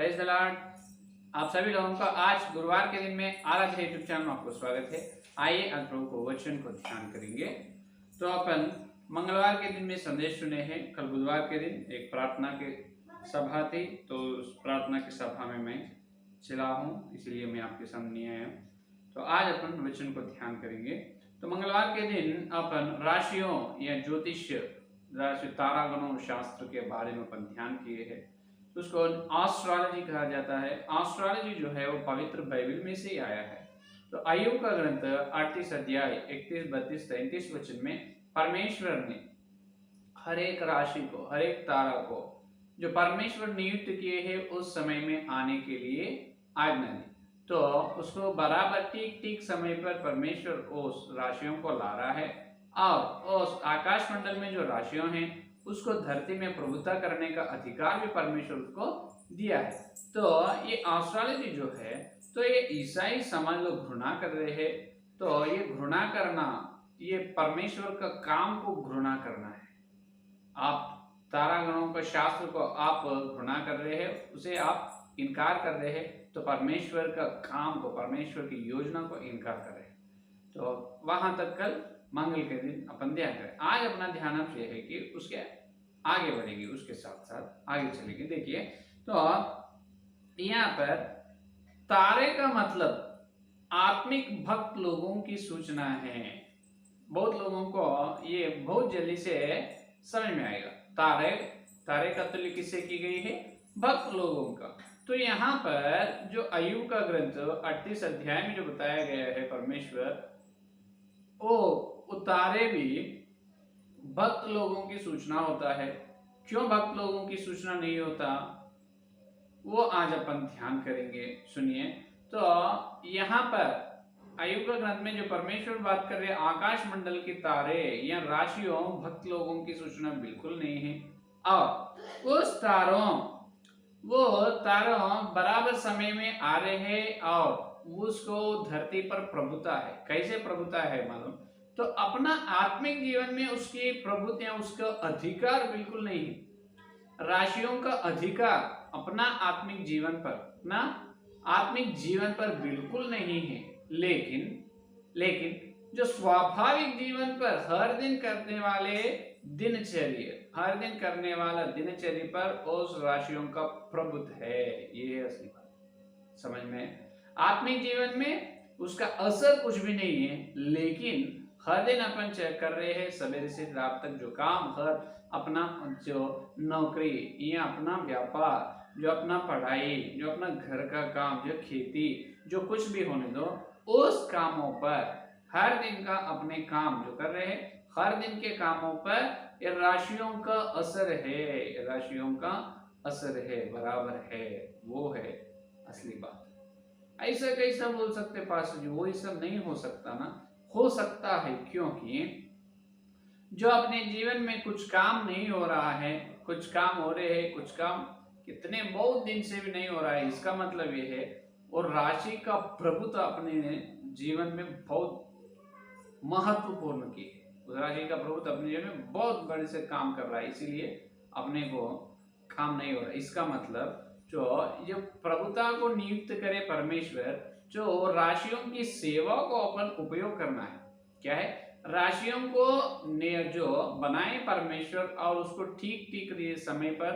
Praise the Lord. आप सभी लोगों का आज गुरुवार के दिन में आराध्य यूट्यूब चैनल में आपको स्वागत है। आइए आज प्रभु को वचन को ध्यान करेंगे। तो अपन मंगलवार के दिन में संदेश सुने हैं। कल बुधवार के दिन एक प्रार्थना की सभा थी, तो उस प्रार्थना की सभा में मैं चला हूँ, इसलिए मैं आपके सामने आया हूँ। तो आज अपन वचन को ध्यान करेंगे। तो मंगलवार के दिन अपन राशियों या ज्योतिष राशि तारागणों शास्त्र के बारे में अपन ध्यान किए हैं। उसको एस्ट्रोलॉजी कहा जाता है। एस्ट्रोलॉजी जो है वो पवित्र बाइबल में से ही आया है। तो अय्यूब का ग्रंथ 38 अध्याय 31, 32, 33 वचन में परमेश्वर ने हर एक राशि को, हर एक तारा को जो परमेश्वर नियुक्त किए हैं उस समय में आने के लिए आज्ञा दी। तो उसको बराबर ठीक ठीक समय पर परमेश्वर उस राशियों को ला रहा है और उस आकाश मंडल में जो राशियों हैं उसको धरती में प्रभुता करने का अधिकार भी परमेश्वर उसको दिया है। तो ये एस्ट्रोलॉजी जो है, तो ये ईसाई समाज लोग घृणा कर रहे हैं। तो ये घृणा करना, ये परमेश्वर का काम को घृणा करना है। आप तारागणों का शास्त्र को आप घृणा कर रहे हैं, उसे आप इनकार कर रहे हैं, तो परमेश्वर का काम को, परमेश्वर की योजना को इनकार कर रहे हैं। तो वहां तक कल मंगल के दिन अपन ध्यान करें। आज अपना ध्यान अब यह है कि उसके आगे बढ़ेंगे, उसके साथ साथ आगे चलेंगे। देखिए, तो यहाँ पर तारे का मतलब आत्मिक भक्त लोगों की सूचना है। बहुत लोगों को ये बहुत जल्दी से समझ में आएगा। तारे का तुल्य किससे की गई है? भक्त लोगों का। तो यहाँ पर जो अय्यूब का ग्रंथ 38 अध्याय में जो बताया गया है, परमेश्वर वो तारे भी भक्त लोगों की सूचना होता है। क्यों भक्त लोगों की सूचना नहीं होता, वो आज अपन ध्यान करेंगे। सुनिए, तो यहाँ पर अय्यूब का ग्रंथ में जो परमेश्वर बात कर रहे हैं, आकाश मंडल के तारे या राशियों भक्त लोगों की सूचना बिल्कुल नहीं है। और उस तारों बराबर समय में आ रहे हैं और उसको धरती पर प्रभुता है। कैसे प्रभुता है मालूम? तो अपना आत्मिक जीवन में उसकी प्रभुता, उसका अधिकार बिल्कुल नहीं है। राशियों का अधिकार अपना आत्मिक जीवन पर बिल्कुल नहीं है। लेकिन जो स्वाभाविक जीवन पर हर दिन करने वाला दिनचर्या पर उस राशियों का प्रभुत्व है। ये है असली बात, समझ में? आत्मिक जीवन में उसका असर कुछ भी नहीं है, लेकिन हर दिन अपन चेक कर रहे हैं, सवेरे से रात तक जो काम, हर अपना जो नौकरी या अपना व्यापार, जो अपना पढ़ाई, जो अपना घर का काम, जो खेती, जो कुछ भी होने दो, उस कामों पर हर दिन का अपने काम जो कर रहे हैं, हर दिन के कामों पर ये राशियों का असर है। राशियों का असर है, बराबर है। वो है असली बात। ऐसा कैसा बोल सकते पास्टर जी? वो ये सब नहीं हो सकता ना। हो सकता है, क्योंकि जो अपने जीवन में कुछ काम नहीं हो रहा है, कुछ काम हो रहे हैं, कुछ काम कितने बहुत दिन से भी नहीं हो रहा है, इसका मतलब ये है और राशि का प्रभुत्व अपने जीवन में बहुत महत्वपूर्ण की है। उस राशि का प्रभुत्व अपने जीवन में बहुत बड़े से काम कर रहा है, इसीलिए अपने को काम नहीं हो रहा। इसका मतलब जो प्रभुता को नियुक्त करे परमेश्वर, जो राशियों की सेवा को अपन उपयोग करना है। क्या है? राशियों को जो बनाए परमेश्वर और उसको ठीक ठीक समय पर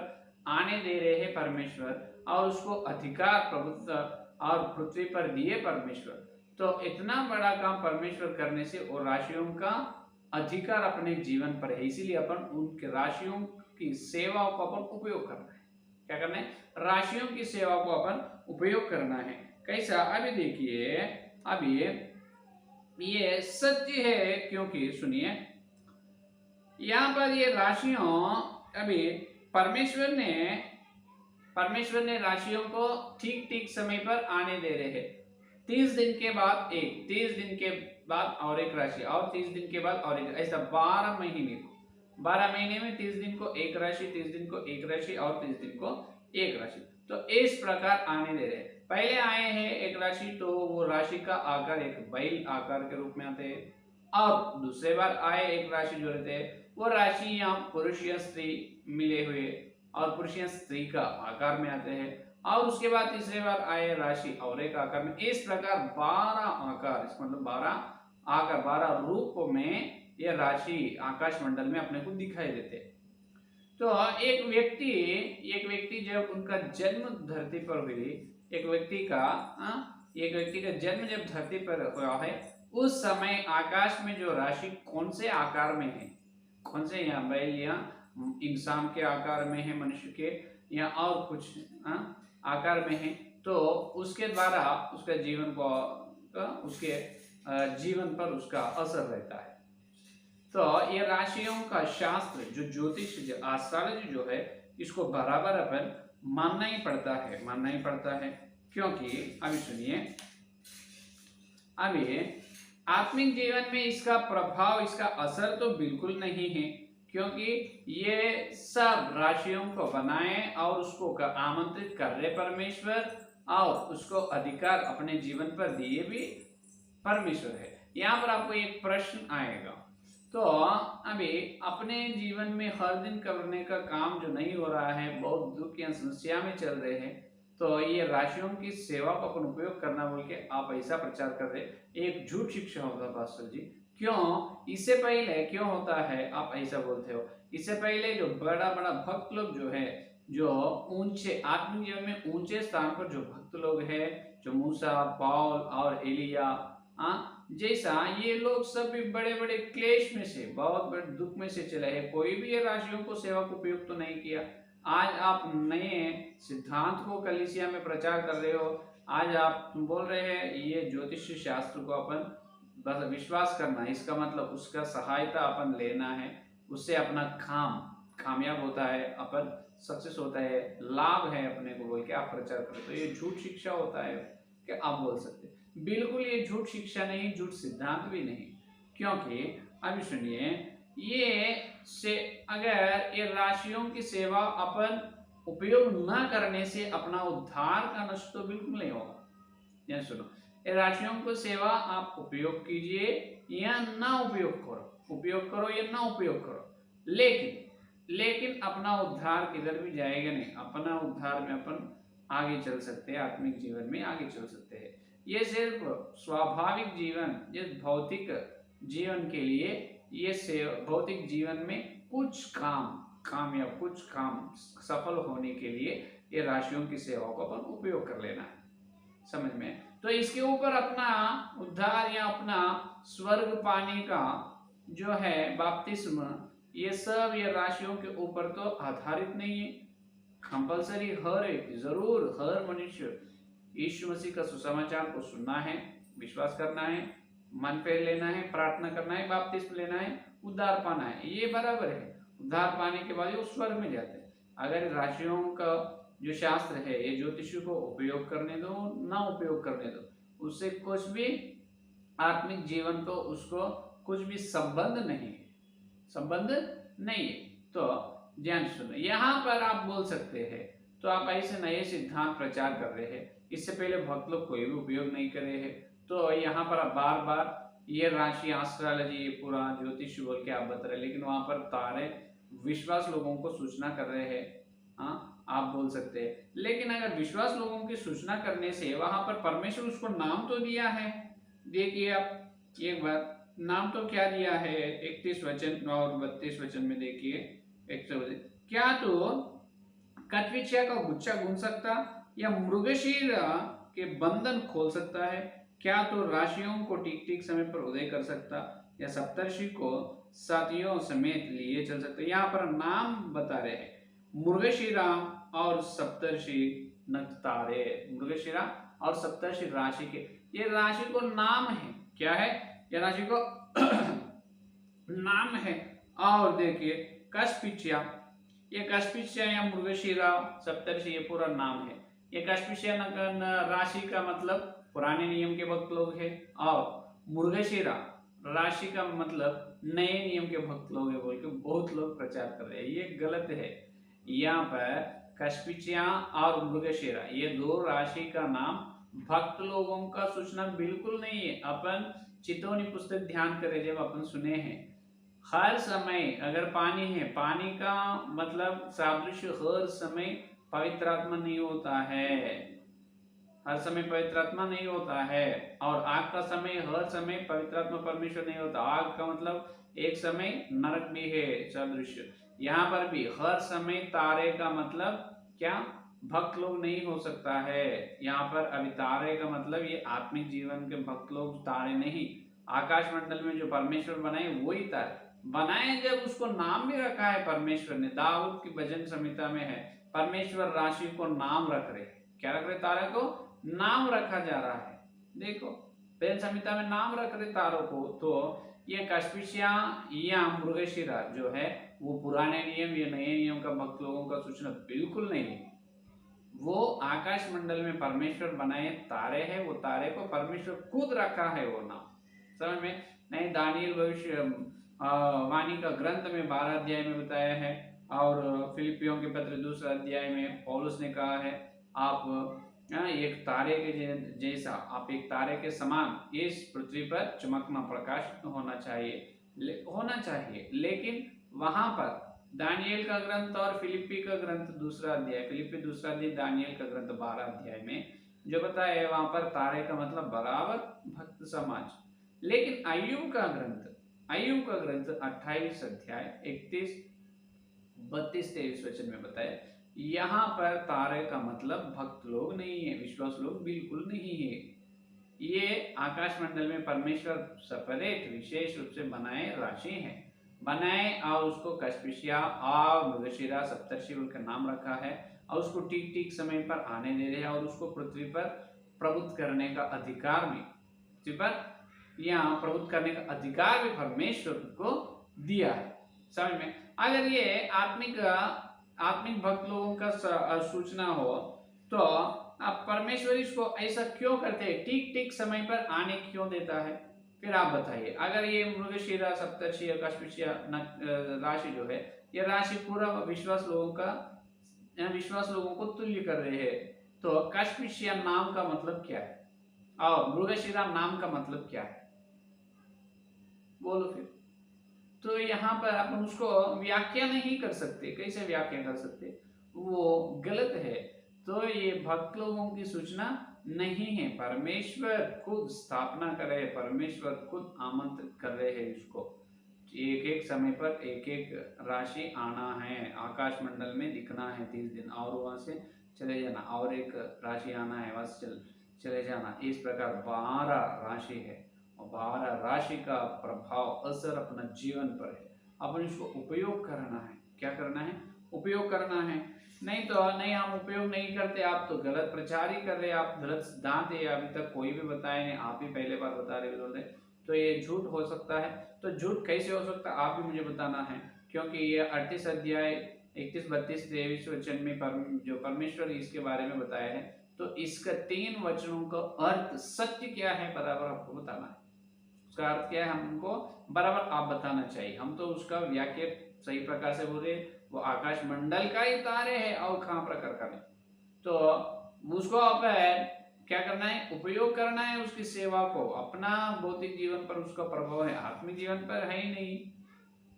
आने दे रहे हैं परमेश्वर, और उसको अधिकार, प्रभुत्व और पृथ्वी पर दिए परमेश्वर। तो इतना बड़ा काम परमेश्वर करने से और राशियों का अधिकार अपने जीवन पर है, इसीलिए अपन उनके राशियों की सेवा को अपन उपयोग करना है। क्या करना है? राशियों की सेवा को अपन उपयोग करना है। कैसा? अभी देखिए, अभी ये सत्य है, क्योंकि सुनिए, यहाँ पर ये राशियों, अभी परमेश्वर ने राशियों को ठीक ठीक समय पर आने दे रहे हैं। 30 दिन के बाद एक, 30 दिन के बाद और एक राशि, और 30 दिन के बाद और एक, ऐसा 12 महीने में 30 दिन को एक राशि, 30 दिन को एक राशि और 30 दिन को एक राशि। तो इस प्रकार आने दे रहे हैं। पहले आए हैं एक राशि, तो वो राशि का आकार एक बैल आकार के रूप में आते हैं। अब दूसरे बार आए एक राशि जो रहते हैं, वो राशि यहाँ पुरुष या स्त्री मिले हुए और पुरुष या स्त्री का आकार में आते हैं। और उसके बाद तीसरे बार आए राशि और एक आकार में। इस प्रकार 12 आकार, इसका मतलब 12 आकार, 12 रूप में ये राशि आकाश मंडल में अपने को दिखाई देते हैं। तो एक व्यक्ति जब उनका जन्म धरती पर हुई, एक व्यक्ति का जन्म जब धरती पर हुआ है, उस समय आकाश में जो राशि कौन से आकार में है, कौन से, यहाँ भाई यहाँ इंसान के आकार में है, मनुष्य के, या और कुछ आकार में है, तो उसके द्वारा उसके जीवन को उसके जीवन पर उसका असर रहता है। तो ये राशियों का शास्त्र जो ज्योतिष एस्ट्रोलॉजी जो है, इसको बराबर अपन मानना ही पड़ता है, क्योंकि अभी सुनिए, अभी आत्मिक जीवन में इसका प्रभाव, इसका असर तो बिल्कुल नहीं है, क्योंकि ये सब राशियों को बनाए और उसको आमंत्रित कर रहे परमेश्वर, और उसको अधिकार अपने जीवन पर दिए भी परमेश्वर है। यहाँ पर आपको एक प्रश्न आएगा, तो अभी अपने जीवन में हर दिन करने का काम जो नहीं हो रहा है, बहुत दुख या समस्या में चल रहे हैं, तो ये राशियों की सेवा को अपन उपयोग करना बोल के आप ऐसा प्रचार कर रहे, एक झूठ शिक्षा होगा पास्टर जी। क्यों? इससे पहले क्यों होता है आप ऐसा बोलते हो? इससे पहले जो बड़ा बड़ा भक्त लोग जो है, जो ऊंचे आत्मिक जीवन में ऊंचे स्थान पर जो भक्त लोग है, जो मूसा, पौल और एलिया जैसा, ये लोग सब भी बड़े बड़े क्लेश में से, बहुत बड़े दुख में से चले हैं, कोई भी ये राशियों को सेवा को उपयोग तो नहीं किया। आज आप नए सिद्धांत को कलीसिया में प्रचार कर रहे हो, आज आप बोल रहे हैं ये ज्योतिष शास्त्र को अपन बस विश्वास करना है, इसका मतलब उसका सहायता अपन लेना है, उससे अपना कामयाब होता है, अपन सक्सेस होता है, लाभ है अपने को बोल के आप प्रचार करें, तो ये झूठ शिक्षा होता है कि आप बोल सकते हैं। बिल्कुल ये झूठ शिक्षा नहीं, झूठ सिद्धांत भी नहीं, क्योंकि अभी सुनिए, ये से अगर ये राशियों की सेवा अपन उपयोग न करने से अपना उद्धार का नष्ट तो बिल्कुल नहीं होगा। यह सुनो, ये राशियों को सेवा आप उपयोग कीजिए या ना उपयोग करो या ना उपयोग करो, लेकिन अपना उद्धार किधर भी जाएगा नहीं। अपना उद्धार में अपन आगे चल सकते हैं, आत्मिक जीवन में आगे चल सकते हैं। ये सिर्फ स्वाभाविक जीवन, ये भौतिक जीवन के लिए, ये भौतिक जीवन में कुछ काम या कुछ काम सफल होने के लिए ये राशियों की सेवा को अपन उपयोग कर लेना है, समझ में। तो इसके ऊपर अपना उद्धार या अपना स्वर्ग पाने का जो है बपतिस्मा, ये सब ये राशियों के ऊपर तो आधारित नहीं है। कंपलसरी हर मनुष्य यीशु मसीह का सुसमाचार को सुनना है, विश्वास करना है, मन फेर लेना है, प्रार्थना करना है, बपतिस्मा लेना है, उद्धार पाना है, ये बराबर है। उद्धार पाने के बाद वो स्वर्ग में जाते हैं। अगर राशियों का जो शास्त्र है, ये ज्योतिष को उपयोग करने दो ना उपयोग करने दो, उससे कुछ भी आत्मिक जीवन तो उसको कुछ भी संबंध नहीं है। तो ध्यान सुनो, यहाँ पर आप बोल सकते हैं, तो आप ऐसे नए सिद्धांत प्रचार कर रहे हैं, इससे पहले भक्त लोग कोई भी उपयोग नहीं कर रहे हैं, तो यहाँ पर आप बार बार ये राशि एस्ट्रोलॉजी पूरा ज्योतिष बोल के आप बता रहे, लेकिन वहां पर तारे विश्वास लोगों को सूचना कर रहे हैं। आप बोल सकते हैं, लेकिन अगर विश्वास लोगों की सूचना करने से वहां पर परमेश्वर उसको नाम तो दिया है। देखिए आप एक बार नाम तो क्या दिया है, 31 वचन और 32 वचन में देखिए। क्या तो कटविचिया का गुच्छा गूंथ सकता, या मृगशीर के बंधन खोल सकता है, क्या तो राशियों को ठीक ठीक समय पर उदय कर सकता, या सप्तर्षि को साथियों समेत लिए चल सकता। यहाँ पर नाम बता रहे हैं, मृगशिरा और सप्तर्षि नक्षतारे, मृगशिरा और सप्तर्षि राशि के, ये राशि को नाम है, क्या है, ये राशि को नाम है। और देखिए कशपिचिया, ये कशपिचिया या मृगशिरा सप्तर्षि, ये पूरा नाम है। ये कशपिचिया राशि का मतलब पुराने नियम के भक्त लोग हैं, और मृगशिरा राशि का मतलब नए नियम के भक्त लोग हैं बोल के बहुत लोग प्रचार कर रहे हैं, ये गलत है। यहाँ पर कशपिचिया और मृगशिरा ये दो राशि का नाम भक्त लोगों का सूचना बिल्कुल नहीं है। अपन चितौनी पुस्तक ध्यान करें, जब अपन सुने हैं हर समय अगर पानी है, पानी का मतलब सादृश्य हर समय पवित्र आत्मा नहीं होता है, हर समय पवित्र आत्मा नहीं होता है। और आग का समय हर समय पवित्र आत्मा परमेश्वर नहीं होता। आग का मतलब एक समय नरक भी है सदृश्य। यहाँ पर भी हर समय तारे का मतलब क्या, भक्त लोग नहीं हो सकता है। यहाँ पर अभी तारे का मतलब ये आत्मिक जीवन के भक्त लोग, तारे नहीं। आकाश मंडल में जो परमेश्वर बनाए वही तारे बनाए। जब उसको नाम भी रखा है परमेश्वर ने, दाऊद की भजन संहिता में है, परमेश्वर राशि को नाम रख रहे। क्या रख रहे? तारे को नाम रखा जा रहा है। देखो भजन संहिता में नाम रख रहे तारों को। तो ये कस्पिशिया या मृगशिरा जो है वो पुराने नियम या नए नियम का भक्त लोगों का सूचना बिल्कुल नहीं है। वो आकाश मंडल में परमेश्वर बनाए तारे हैं, वो तारे को परमेश्वर खुद रखा है वो नाम। समझ में नहीं? दानियल भविष्य वाणी का ग्रंथ में 12 अध्याय में बताया है, और फिलिपियों के पत्र 2 अध्याय में पौलुस ने कहा है आप एक तारे के जैसा, आप एक तारे के समान इस पृथ्वी पर चमकना, प्रकाश होना चाहिए। लेकिन वहां पर दानियल का ग्रंथ और फिलिपी का ग्रंथ 2 अध्याय, फिलिपी 2 अध्याय, दानियल का ग्रंथ 12 अध्याय में जो बताया है वहां पर तारे का मतलब बराबर भक्त समाज। लेकिन अय्यूब का ग्रंथ 28 अध्याय 31, 32, 23 वचन में बताया, यहाँ पर तारे का मतलब भक्त लोग नहीं है, विश्वास लोग बिल्कुल नहीं है। ये आकाश मंडल में परमेश्वर सेपरेट विशेष रूप से बनाए राशि है, बनाए और उसको कस्पिशिया और मृगशिरा सप्तर्षि का नाम रखा है, और उसको ठीक ठीक समय पर आने दे रहे हैं, और उसको पृथ्वी पर प्रभुत्व करने का अधिकार भी, पृथ्वी पर यहाँ प्रभुत्व करने का अधिकार भी परमेश्वर को दिया है। समझ में? अगर ये आत्मिक भक्त लोगों का सूचना हो तो अब परमेश्वर इसको ऐसा क्यों करते हैं, ठीक ठीक समय पर आने क्यों देता है? फिर आप बताइए। अगर ये मृगशिरा सप्तर्षि या कस्पिशिया राशि जो है, ये राशि पूरा विश्वास लोगों को तुल्य कर रहे हैं, तो कस्पिशिया नाम का मतलब क्या है और मृगशिरा नाम का मतलब क्या है? बोलो फिर। तो यहाँ पर अपन उसको व्याख्या नहीं कर सकते। कैसे व्याख्या कर सकते? वो गलत है। तो ये भक्त लोगों की सूचना नहीं है, परमेश्वर खुद स्थापना कर रहे हैं, परमेश्वर खुद आमंत्रित कर रहे हैं इसको। एक एक समय पर एक एक राशि आना है, आकाश मंडल में दिखना है 30 दिन, और वहां से चले जाना, और एक राशि आना है, वहां से चले जाना। इस प्रकार 12 राशि है, और 12 राशि का प्रभाव असर अपना जीवन पर है। अपन इसको उपयोग करना है। क्या करना है? उपयोग करना है। नहीं तो नहीं, हम उपयोग नहीं करते, आप तो गलत प्रचार ही कर रहे हैं, आप गलत सिद्धांत है, अभी तक कोई भी बताए नहीं, आप ही पहले बार बता रहे हो, तो ये झूठ हो सकता है। तो झूठ कैसे हो सकता है आप भी मुझे बताना है, क्योंकि ये 38 अध्याय 31, 32, 23 वचन में जो परमेश्वर इसके बारे में बताया है, तो इसका 3 वचनों का अर्थ सत्य क्या है बराबर आपको बताना है। उसका अर्थ क्या है हमको बराबर आप बताना चाहिए। हम तो उसका व्याख्या सही प्रकार से बोले, वो आकाश मंडल का ही तारे है और कहाँ प्रकार का नहीं। तो उसको आप क्या करना है? उपयोग करना है उसकी सेवा को। अपना भौतिक जीवन पर उसका प्रभाव है, आत्मिक जीवन पर है ही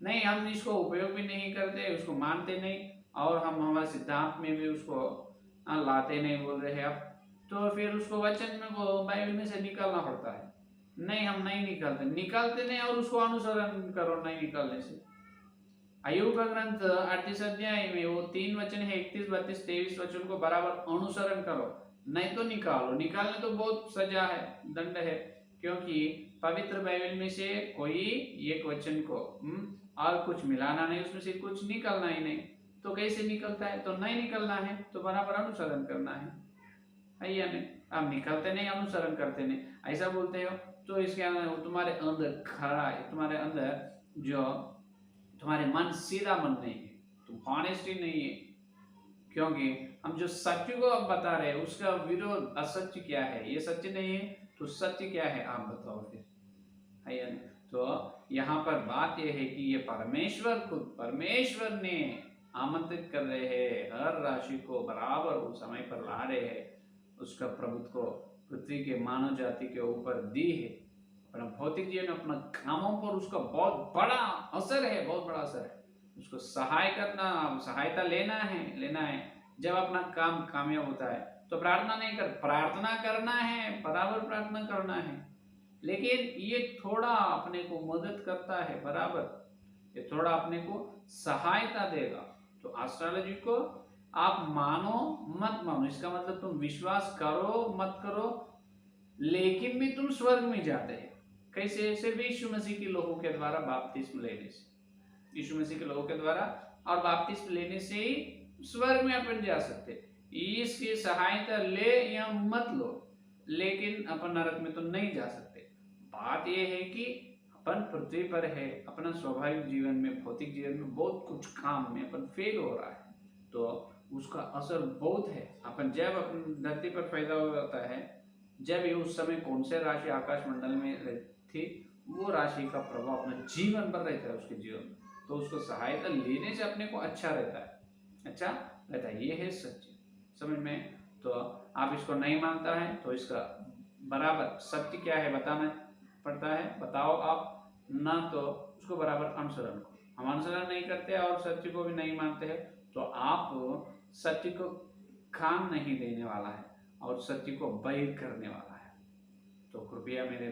नहीं। हम इसको उपयोग भी नहीं करते, उसको मानते नहीं, और हम हमारे सिद्धांत में भी उसको लाते नहीं बोल रहे हैं आप। तो फिर उसको वचन में वो बाइबल में से निकालना पड़ता है। नहीं, हम नहीं निकालते नहीं, और उसको अनुसरण करो नहीं निकालने से। अय्यूब का ग्रंथ 38 अध्याय में वो 3 वचन है, 31, 32, 23 वचन को बराबर अनुसरण करो, नहीं तो निकालने तो बहुत सजा है, दंड है। क्योंकि पवित्र बाइबल में से कोई एक वचन को और कुछ मिलाना नहीं, उसमें से कुछ निकालना ही नहीं। तो कैसे निकलता है? तो नहीं निकलना है तो बराबर अनुसरण करना है या नहीं? आप निकलते नहीं, अनुसरण करते नहीं, ऐसा बोलते हो, तो इसके अंदर तुम्हारे अंदर खरा है, तुम्हारे अंदर जो तुम्हारे मन सीधा मन नहीं है, तुम ऑनेस्टी नहीं है। क्योंकि हम जो सत्य को अब बता रहे हैं उसका विरोध असत्य क्या है, ये सत्य नहीं है तो सत्य क्या है आप बताओ फिर, है या नहीं? तो यहाँ पर बात यह है कि ये परमेश्वर ने आमंत्रित कर रहे हैं, हर राशि को बराबर वो समय पर ला रहे हैं, उसका प्रभुत्व को पृथ्वी के मानव जाति के ऊपर दी है। अपना भौतिक जीवन, अपना कामों पर उसका बहुत बड़ा असर है, बहुत बड़ा असर है। उसको सहायता लेना है, जब अपना काम कामयाब होता है तो प्रार्थना नहीं कर, प्रार्थना करना है, बराबर प्रार्थना करना है, लेकिन ये थोड़ा अपने को मदद करता है बराबर, ये थोड़ा अपने को सहायता देगा। तो एस्ट्रोलॉजी को आप मानो मत मानो, इसका मतलब तुम विश्वास करो मत करो, लेकिन भी तुम स्वर्ग में जाते हैं। कैसे? सिर्फ यीशु मसीह के लोगों के द्वारा बपतिस्म लेने से, यीशु मसीह के लोगों के द्वारा और बपतिस्म लेने से ही स्वर्ग में अपन जा सकते। इसकी सहायता ले या मत लो, लेकिन अपन नरक में तो नहीं जा सकते। बात यह है कि अपन पृथ्वी पर है, अपना स्वाभाविक जीवन में, भौतिक जीवन में बहुत कुछ काम में अपन फेल हो रहा है, तो उसका असर बहुत है। अपन जब अपन धरती पर पैदा होता है, जब ये उस समय कौन से राशि आकाश मंडल में थी, वो राशि का प्रभाव अपने जीवन पर रहता है, उसके जीवन में, तो उसको सहायता लेने से अपने को अच्छा रहता है, अच्छा रहता है। ये है सच, समझ में? तो आप इसको नहीं मानता है तो इसका बराबर सत्य क्या है बताना पड़ता है, बताओ आप, ना तो उसको बराबर अनुसरण करो। हम अनुसरण नहीं करते और सत्य को भी नहीं मानते हैं, तो आप सत्य को काम नहीं देने वाला है और सत्य को बैर करने वाला है। तो कृपया मेरे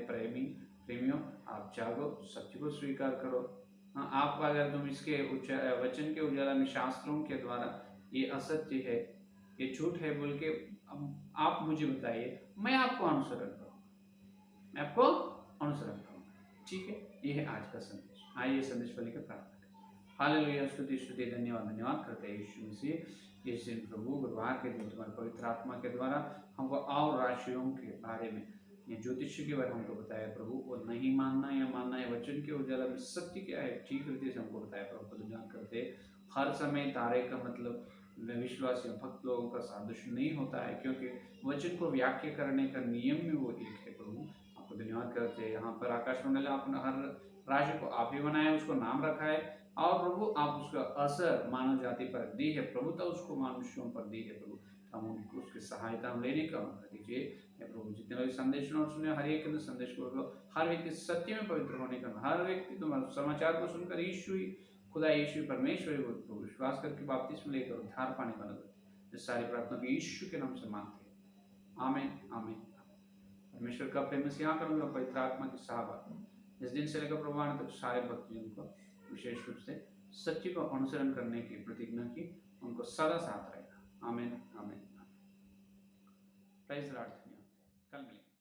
प्रेमियों, आप जागो, सत्य को स्वीकार करो। हाँ, आप अगर तुम इसके वचन के उजाला में, शास्त्रों के द्वारा ये असत्य है, ये झूठ है बोल के आप मुझे बताइए, मैं आपको अनुसरण करूँगा, मैं आपको अनुसरण करूँगा। ठीक है, ये है आज का संदेश। आइए संदेश को लेकर प्रार्थना करें। हालेलुया, स्तुति स्तुति धन्यवाद धन्यवाद करते हैं यीशु मसीह। इस दिन प्रभु गुरुवार के दिन तुम्हारे पवित्र आत्मा के द्वारा हमको और राशियों के बारे में, ये ज्योतिष के बारे में हमको बताया प्रभु, और नहीं मानना या मानना है, वचन के उजाला में सत्य क्या है ठीक रीति से हमको बताया प्रभु। धन्यवाद करते हर समय तारे का मतलब विश्वास या भक्त लोगों का सादृश्य नहीं होता है, क्योंकि वचन को व्याख्या करने का नियम में वो एक है प्रभु। आपको धन्यवाद करते हैं। यहाँ पर आकाश मंडल आपने हर राशि को आप ही बनाया, उसको नाम रखा है, और प्रभु आप उसका असर मानव जाति पर दी है प्रभु, तो उसको मनुष्यों पर दी है प्रभु। हम उनको उसकी सहायता हम लेने का मौका दीजिए प्रभु। जितने लोग संदेश सुने, हर एक संदेश को, हर व्यक्ति सत्य में पवित्र होने का, हर व्यक्ति तुम्हारे समाचार को सुनकर यीशु ही खुदा, यीशु परमेश्वर को विश्वास करके बपतिस्मा लेकर उद्धार पाने का नगर, इस सारी प्रार्थना को यीशु के नाम से मांगते हैं, आमीन आमीन। परमेश्वर का प्रेम से यहाँ करूँगा, पवित्र आत्मा की सहायता इस दिन से लेकर प्रभु तक सारे भक्तजन को विशेष रूप से सत्य को अनुसरण करने की प्रतिज्ञा की, उनको सदा साथ रहेगा। आमीन आमीन। Praise the Lord. कल मिलेंगे।